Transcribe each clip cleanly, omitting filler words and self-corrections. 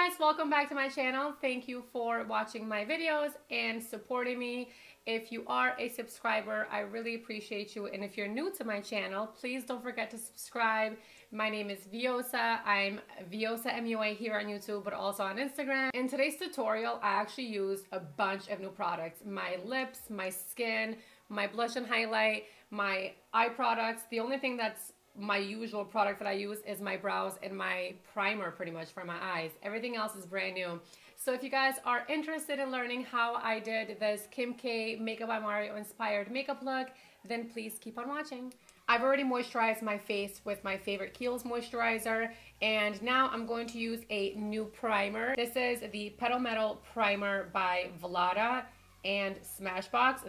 guys, welcome back to my channel. Thank you for watching my videos and supporting me. If you are a subscriber, I really appreciate you. And if you're new to my channel, please don't forget to subscribe. My name is Vjosa. I'm vjosamua here on YouTube, but also on Instagram. In today's tutorial, I actually used a bunch of new products. My lips, my skin, my blush and highlight, my eye products. The only thing that's my usual product that I use is my brows and my primer pretty much for my eyes. Everything else is brand new. So if you guys are interested in learning how I did this Kim K Makeup by Mario inspired makeup look, then please keep on watching. I've already moisturized my face with my favorite Kiehl's moisturizer, and now I'm going to use a new primer. This is the Petal Metal Primer by Vlada and Smashbox.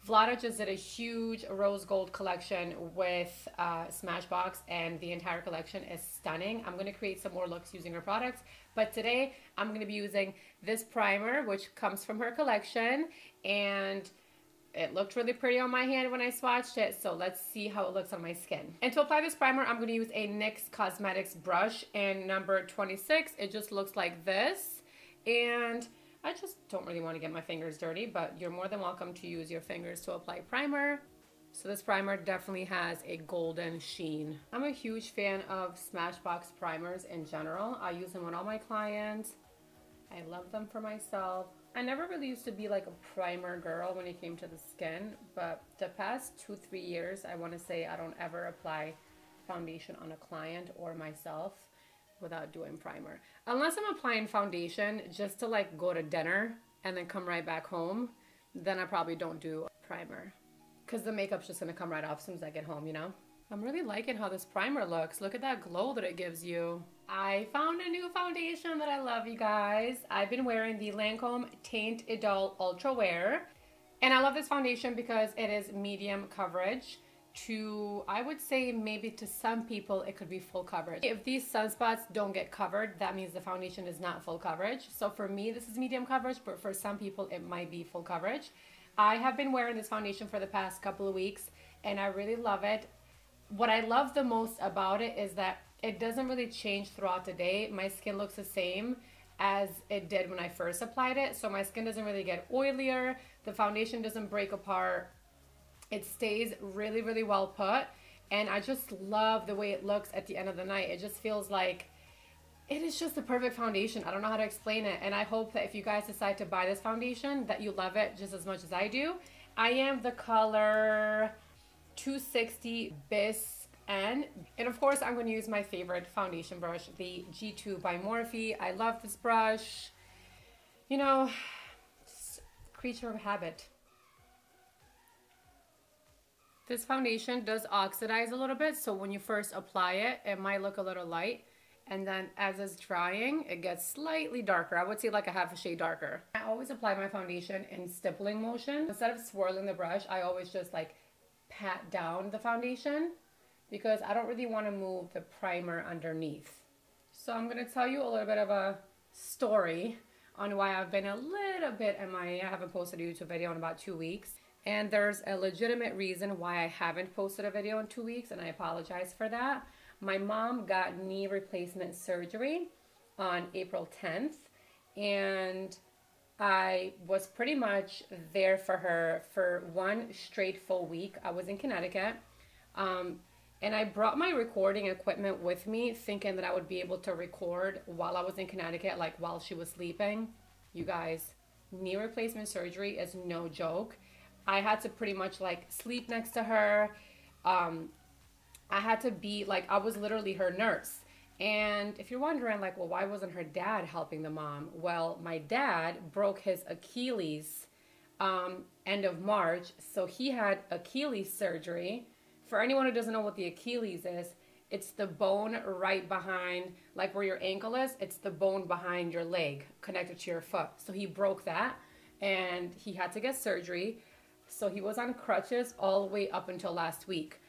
Vlada just did a huge rose gold collection with Smashbox, and the entire collection is stunning. I'm going to create some more looks using her products, but today I'm going to be using this primer, which comes from her collection, and it looked really pretty on my hand when I swatched it, so let's see how it looks on my skin. And to apply this primer, I'm going to use a NYX Cosmetics brush in number 26. It just looks like this, and I just don't really want to get my fingers dirty, but you're more than welcome to use your fingers to apply primer. So this primer definitely has a golden sheen. I'm a huge fan of Smashbox primers in general. I use them on all my clients. I love them for myself. I never really used to be like a primer girl when it came to the skin, but the past 2-3 years, I want to say I don't ever apply foundation on a client or myself without doing primer. Unless I'm applying foundation just to like go to dinner and then come right back home, then I probably don't do primer because the makeup's just gonna come right off as soon as I get home, you know? I'm really liking how this primer looks. Look at that glow that it gives you. I found a new foundation that I love, you guys. I've been wearing the Lancome Teint Idole Ultra Wear, and I love this foundation because it is medium coverage. To, I would say maybe to some people it could be full coverage. If these sunspots don't get covered, that means the foundation is not full coverage. So for me, this is medium coverage, but for some people it might be full coverage. I have been wearing this foundation for the past couple of weeks, and I really love it. What I love the most about it is that it doesn't really change throughout the day. My skin looks the same as it did when I first applied it, so my skin doesn't really get oilier. The foundation doesn't break apart. It stays really, really well put, and I just love the way it looks at the end of the night. It just feels like it is just the perfect foundation. I don't know how to explain it, and I hope that if you guys decide to buy this foundation, that you love it just as much as I do. I am the color 260 Bisque, and of course I'm going to use my favorite foundation brush, the G2 by Morphe. I love this brush. You know, it's a creature of habit. This foundation does oxidize a little bit, so when you first apply it, it might look a little light, and then as it's drying, it gets slightly darker. I would say like a half a shade darker. I always apply my foundation in stippling motion. Instead of swirling the brush, I always just like pat down the foundation because I don't really want to move the primer underneath. So I'm going to tell you a little bit of a story on why I've been a little bit MIA. I haven't posted a YouTube video in about 2 weeks. And there's a legitimate reason why I haven't posted a video in 2 weeks, and I apologize for that. My mom got knee replacement surgery on April 10th, and I was pretty much there for her for one straight full week. I was in Connecticut, and I brought my recording equipment with me thinking that I would be able to record while I was in Connecticut, like while she was sleeping. You guys, knee replacement surgery is no joke. I had to pretty much like sleep next to her. I had to be like, I was literally her nurse. And if you're wondering like, well, why wasn't her dad helping the mom? Well, my dad broke his Achilles end of March. So he had Achilles surgery. For anyone who doesn't know what the Achilles is, it's the bone right behind, like where your ankle is, it's the bone behind your leg connected to your foot. So he broke that and he had to get surgery. So he was on crutches all the way up until last week.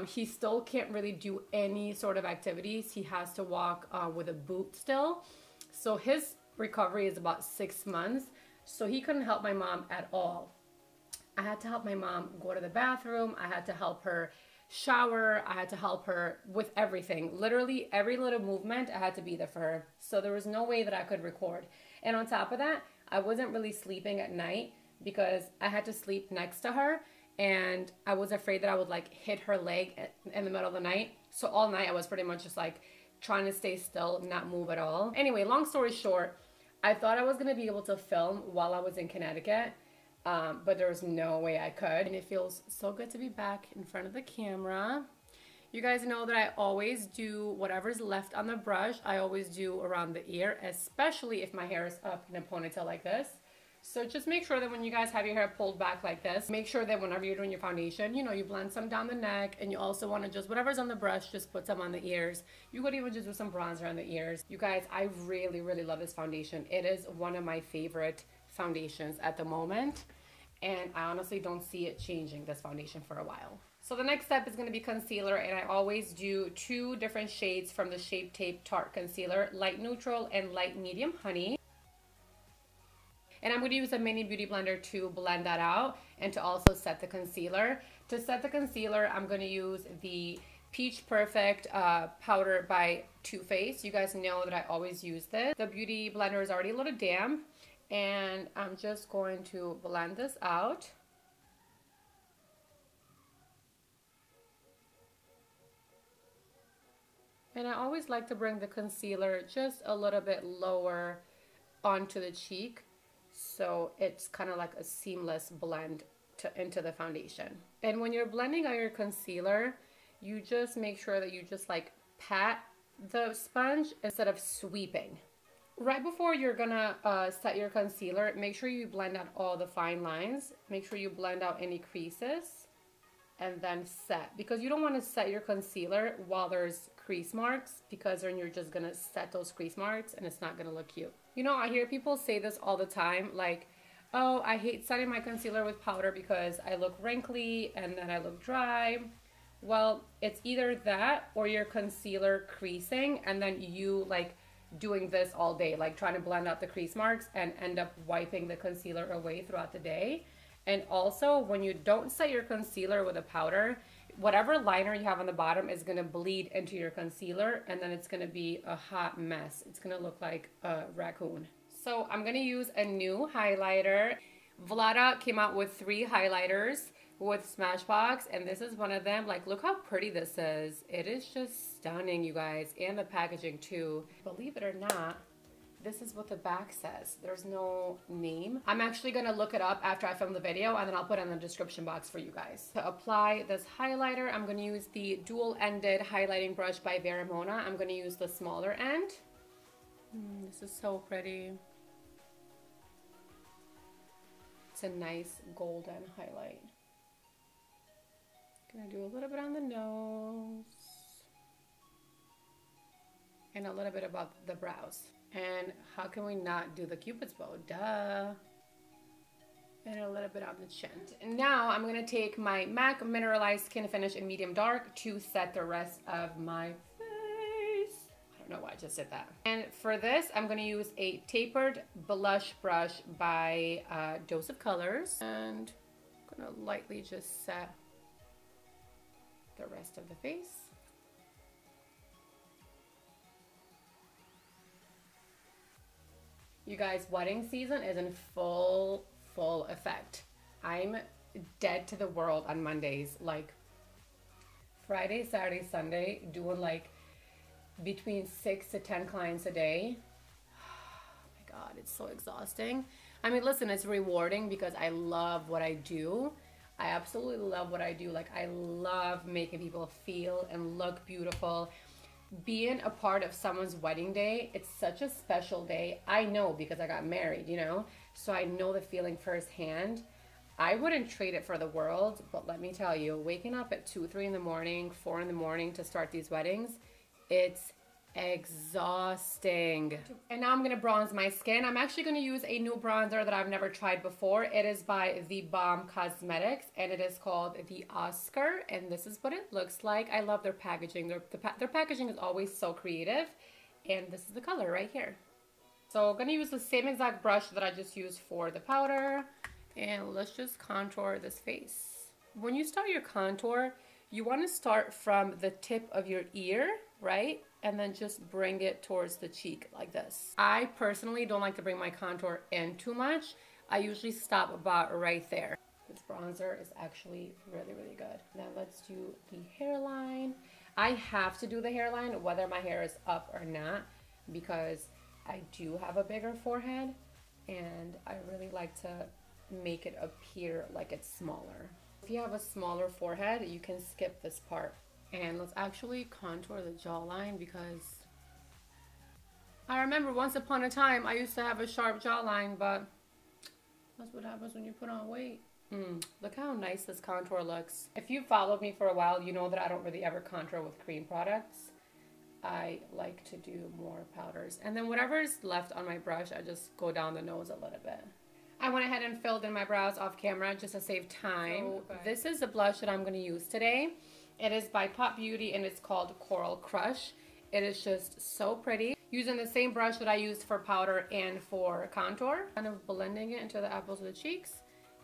He still can't really do any sort of activities. He has to walk with a boot still. So his recovery is about 6 months. So he couldn't help my mom at all. I had to help my mom go to the bathroom. I had to help her shower. I had to help her with everything. Literally every little movement, I had to be there for her. So there was no way that I could record. And on top of that, I wasn't really sleeping at night because I had to sleep next to her. And I was afraid that I would like hit her leg in the middle of the night. So all night I was pretty much just like trying to stay still, not move at all. Anyway, long story short, I thought I was gonna be able to film while I was in Connecticut. But there was no way I could. And it feels so good to be back in front of the camera. You guys know that I always do whatever's left on the brush. I always do around the ear, especially if my hair is up in a ponytail like this. So just make sure that when you guys have your hair pulled back like this, make sure that whenever you're doing your foundation, you know, you blend some down the neck, and you also want to just, whatever's on the brush, just put some on the ears. You could even just do some bronzer on the ears. You guys, I really, really love this foundation. It is one of my favorite foundations at the moment, and I honestly don't see it changing, this foundation, for a while. So the next step is going to be concealer, and I always do 2 different shades from the Shape Tape Tarte Concealer, Light Neutral and Light Medium Honey. And I'm going to use a mini beauty blender to blend that out and to also set the concealer. To set the concealer, I'm going to use the Peach Perfect powder by Too Faced. You guys know that I always use this. The beauty blender is already a little damp, and I'm just going to blend this out. And I always like to bring the concealer just a little bit lower onto the cheek, so it's kind of like a seamless blend into the foundation. And when you're blending out your concealer, you just make sure that you just like pat the sponge instead of sweeping. Right before you're gonna set your concealer, make sure you blend out all the fine lines. Make sure you blend out any creases and then set, because you don't want to set your concealer while there's crease marks, because then you're just gonna set those crease marks and it's not gonna look cute. You know, I hear people say this all the time, like, oh, I hate setting my concealer with powder because I look wrinkly and then I look dry. Well, it's either that or your concealer creasing and then you like doing this all day, like trying to blend out the crease marks and end up wiping the concealer away throughout the day. And also, when you don't set your concealer with a powder, whatever liner you have on the bottom is going to bleed into your concealer, and then it's going to be a hot mess. It's going to look like a raccoon. So I'm going to use a new highlighter. Vlada came out with 3 highlighters with Smashbox, and this is one of them. Like, look how pretty this is. It is just stunning, you guys, and the packaging too. Believe it or not, this is what the back says. There's no name. I'm actually gonna look it up after I film the video, and then I'll put it in the description box for you guys. To apply this highlighter, I'm gonna use the dual-ended highlighting brush by Vera Mona. I'm gonna use the smaller end. This is so pretty. It's a nice golden highlight. Gonna do a little bit on the nose and a little bit above the brows. And how can we not do the Cupid's bow? Duh. And a little bit on the chin. And now I'm going to take my MAC Mineralized Skin Finish in Medium Dark to set the rest of my face. I don't know why I just did that. And for this, I'm going to use a Tapered blush brush by Dose of Colors. And I'm going to lightly just set the rest of the face. You guys, wedding season is in full effect. I'm dead to the world on Mondays, like Friday, Saturday, Sunday, doing like between 6 to 10 clients a day. Oh my God, it's so exhausting. I mean, listen, it's rewarding because I love what I do. I absolutely love what I do. Like, I love making people feel and look beautiful. Being a part of someone's wedding day, it's such a special day. I know because I got married, you know, so I know the feeling firsthand. I wouldn't trade it for the world, but let me tell you, waking up at 2, 3 in the morning, 4 in the morning to start these weddings, it's exhausting. And now I'm gonna bronze my skin. I'm actually gonna use a new bronzer that I've never tried before. It is by the Balm Cosmetics, and it is called the Oscar, and this is what it looks like. I love their packaging. Their packaging is always so creative, and this is the color right here. So I'm gonna use the same exact brush that I just used for the powder, and let's just contour this face. When you start your contour, You want to start from the tip of your ear, right? And then just bring it towards the cheek like this. I personally don't like to bring my contour in too much. I usually stop about right there. This bronzer is actually really, really good. Now let's do the hairline. I have to do the hairline whether my hair is up or not because I do have a bigger forehead and I really like to make it appear like it's smaller. If you have a smaller forehead, you can skip this part. And let's actually contour the jawline because I remember once upon a time I used to have a sharp jawline, but that's what happens when you put on weight. Look how nice this contour looks. If you followed me for a while, you know that I don't really ever contour with cream products. I like to do more powders. And then whatever's left on my brush, I just go down the nose a little bit. I went ahead and filled in my brows off camera just to save time. This is the blush that I'm going to use today. It is by Pop Beauty and it's called Coral Crush. It is just so pretty. Using the same brush that I used for powder and for contour. Kind of blending it into the apples of the cheeks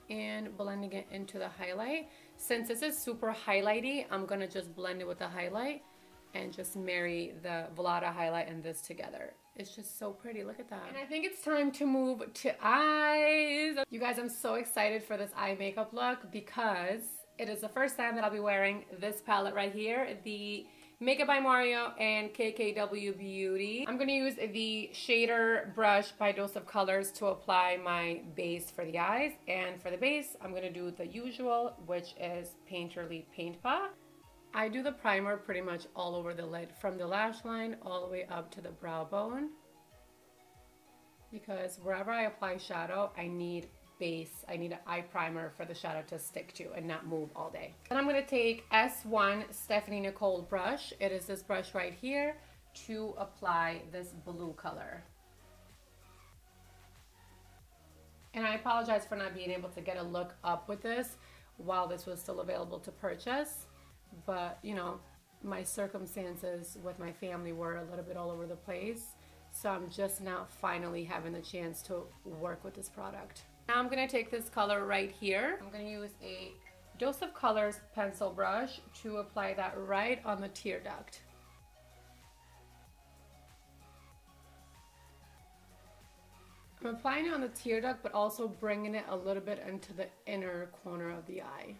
and blending it into the highlight. Since this is super highlighty, I'm going to just blend it with the highlight and just marry the Vlada highlight and this together. It's just so pretty. Look at that. And I think it's time to move to eyes. You guys, I'm so excited for this eye makeup look because it is the first time that I'll be wearing this palette right here, the Makeup by Mario and KKW Beauty. I'm going to use the shader brush by Dose of Colors to apply my base for the eyes. And for the base, I'm going to do the usual, which is Painterly Paint Pot. I do the primer pretty much all over the lid, from the lash line all the way up to the brow bone. Because wherever I apply shadow, I need base. I need an eye primer for the shadow to stick to and not move all day. Then I'm going to take S1 Stephanie Nicole brush. It is this brush right here to apply this blue color. And I apologize for not being able to get a look up with this while this was still available to purchase. But, you know, my circumstances with my family were a little bit all over the place. So I'm just now finally having the chance to work with this product. Now I'm going to take this color right here. I'm going to use a Dose of Colors pencil brush to apply that right on the tear duct. I'm applying it on the tear duct, but also bringing it a little bit into the inner corner of the eye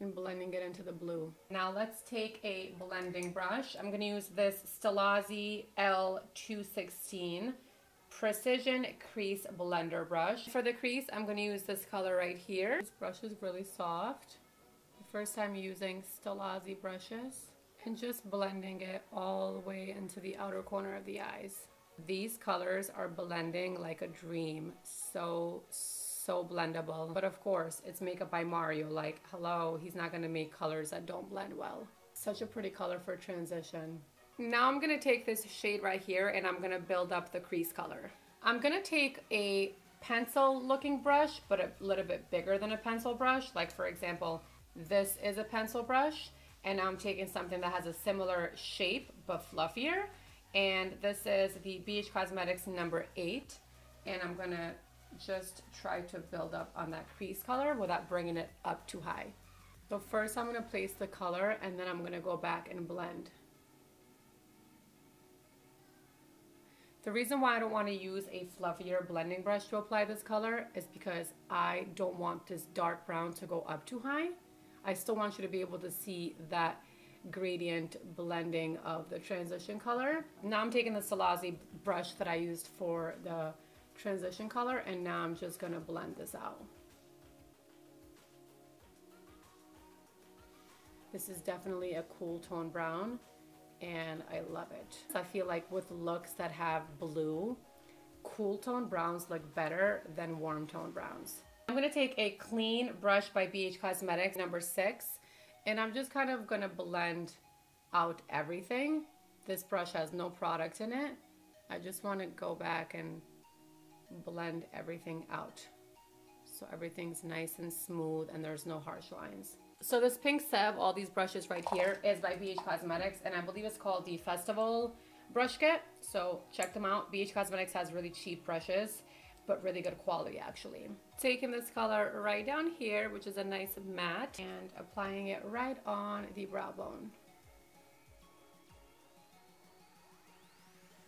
and blending it into the blue. Now let's take a blending brush. I'm going to use this Stilazzi L216 Precision Crease Blender brush. For the crease, I'm going to use this color right here. This brush is really soft. The first time using Stilazzi brushes. And just blending it all the way into the outer corner of the eyes. These colors are blending like a dream. So blendable. But of course, it's Makeup by Mario. Like, hello, he's not going to make colors that don't blend well. Such a pretty color for transition. Now I'm going to take this shade right here and I'm going to build up the crease color. I'm going to take a pencil looking brush, but a little bit bigger than a pencil brush. Like, for example, this is a pencil brush, and I'm taking something that has a similar shape but fluffier. And this is the BH Cosmetics number 8. And I'm going to just try to build up on that crease color without bringing it up too high. So first I'm going to place the color and then I'm going to go back and blend. The reason why I don't want to use a fluffier blending brush to apply this color is because I don't want this dark brown to go up too high. I still want you to be able to see that gradient blending of the transition color. Now I'm taking the Stilazzi brush that I used for the transition color, and now I'm just going to blend this out. This is definitely a cool tone brown, and I love it. I feel like with looks that have blue, cool tone browns look better than warm tone browns. I'm going to take a clean brush by BH Cosmetics number 6, and I'm just kind of going to blend out everything. This brush has no product in it. I just want to go back and blend everything out so everything's nice and smooth and there's no harsh lines. So this pink set of all these brushes right here is by BH Cosmetics, and I believe it's called the Festival Brush Kit. So check them out. BH Cosmetics has really cheap brushes. but really good quality actually. Taking this color right down here, which is a nice matte, and applying it right on the brow bone.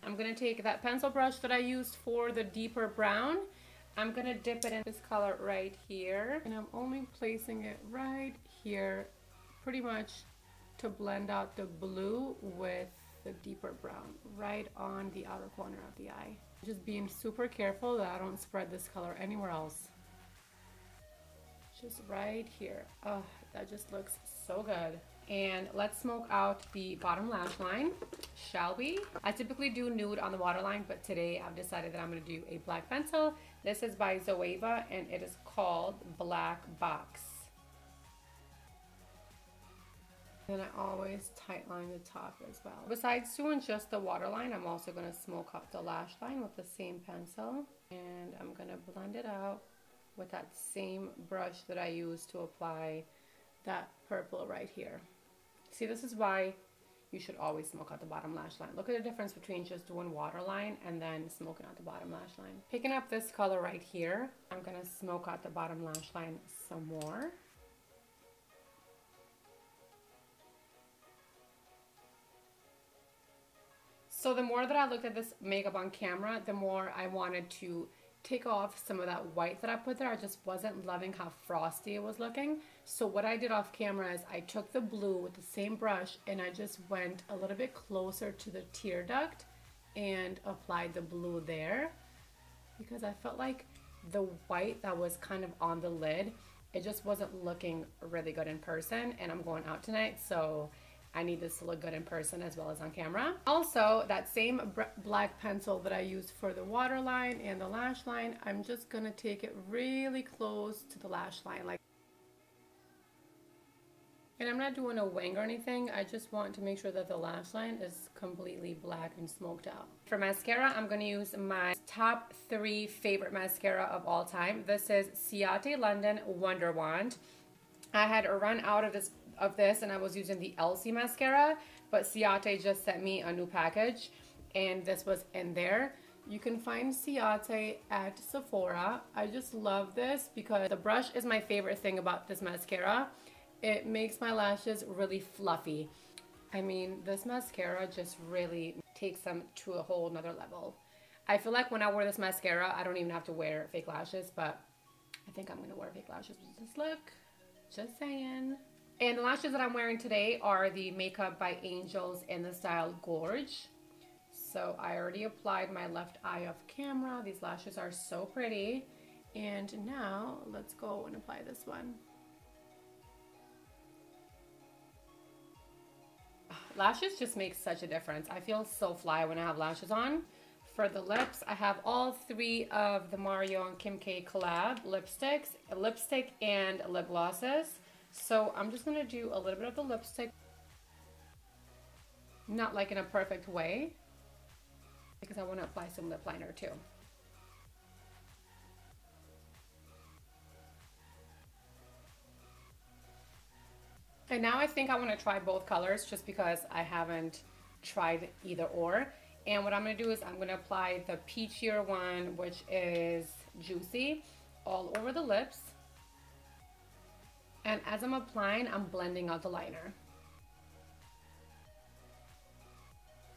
I'm gonna take that pencil brush that I used for the deeper brown. I'm gonna dip it in this color right here, and I'm only placing it right here, pretty much to blend out the blue with the deeper brown, right on the outer corner of the eye. Just being super careful that I don't spread this color anywhere else. Just right here. Oh, that just looks so good. And let's smoke out the bottom lash line, shall we? I typically do nude on the waterline, but today I've decided that I'm gonna do a black pencil. This is by Zoeva, and it is called Black Box. And I always tightline the top as well. Besides doing just the waterline, I'm also gonna smoke out the lash line with the same pencil. And I'm gonna blend it out with that same brush that I used to apply that purple right here. See, this is why you should always smoke out the bottom lash line. Look at the difference between just doing waterline and then smoking out the bottom lash line. Picking up this color right here, I'm gonna smoke out the bottom lash line some more. So the more that I looked at this makeup on camera, the more I wanted to take off some of that white that I put there. I just wasn't loving how frosty it was looking. So what I did off camera is I took the blue with the same brush and I just went a little bit closer to the tear duct and applied the blue there, because I felt like the white that was kind of on the lid, it just wasn't looking really good in person, and I'm going out tonight, so I need this to look good in person as well as on camera. Also, that same black pencil that I used for the waterline and the lash line, I'm just gonna take it really close to the lash line, like. And I'm not doing a wing or anything, I just want to make sure that the lash line is completely black and smoked out. For mascara, I'm gonna use my top 3 favorite mascara of all time. This is Ciate London Wonder Wand. I had run out of this and I was using the LC mascara, but Ciate just sent me a new package and this was in there. You can find Ciate at Sephora. I just love this because the brush is my favorite thing about this mascara. It makes my lashes really fluffy. I mean, this mascara just really takes them to a whole nother level. I feel like when I wear this mascara, I don't even have to wear fake lashes, but I think I'm gonna wear fake lashes with this look. Just saying. And the lashes that I'm wearing today are the Makeup by Angels in the style Gorge. So I already applied my left eye off camera. These lashes are so pretty. And now let's go and apply this one. Lashes just make such a difference. I feel so fly when I have lashes on. For the lips, I have all 3 of the Mario and Kim K collab lipsticks, a lipstick and lip glosses. So I'm just gonna do a little bit of the lipstick, not like in a perfect way, because I want to apply some lip liner too. And now I think I want to try both colors just because I haven't tried either or. And what I'm going to do is I'm going to apply the peachier one, which is Juicy, all over the lips. And as I'm applying, I'm blending out the liner.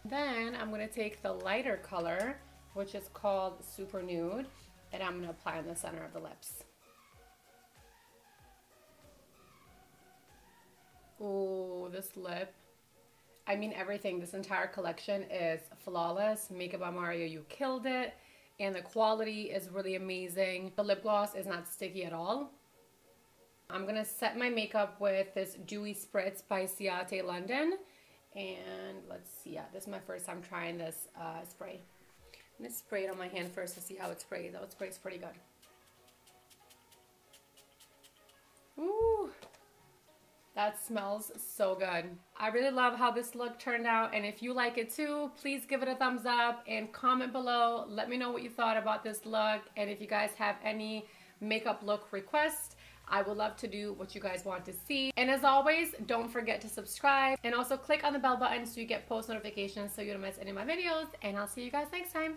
Then I'm going to take the lighter color, which is called Super Nude, and I'm going to apply on the center of the lips. Ooh, this lip. I mean, everything. This entire collection is flawless. Makeup by Mario, you killed it. And the quality is really amazing. The lip gloss is not sticky at all. I'm going to set my makeup with this Dewy Spritz by Ciate London. And let's see. Yeah, this is my first time trying this spray. I'm going to spray it on my hand first to see how it sprays. Oh, it sprays pretty good. Ooh. That smells so good. I really love how this look turned out, and if you like it too, please give it a thumbs up and comment below. Let me know what you thought about this look, and if you guys have any makeup look requests, I would love to do what you guys want to see. And as always, don't forget to subscribe and also click on the bell button so you get post notifications so you don't miss any of my videos, and I'll see you guys next time.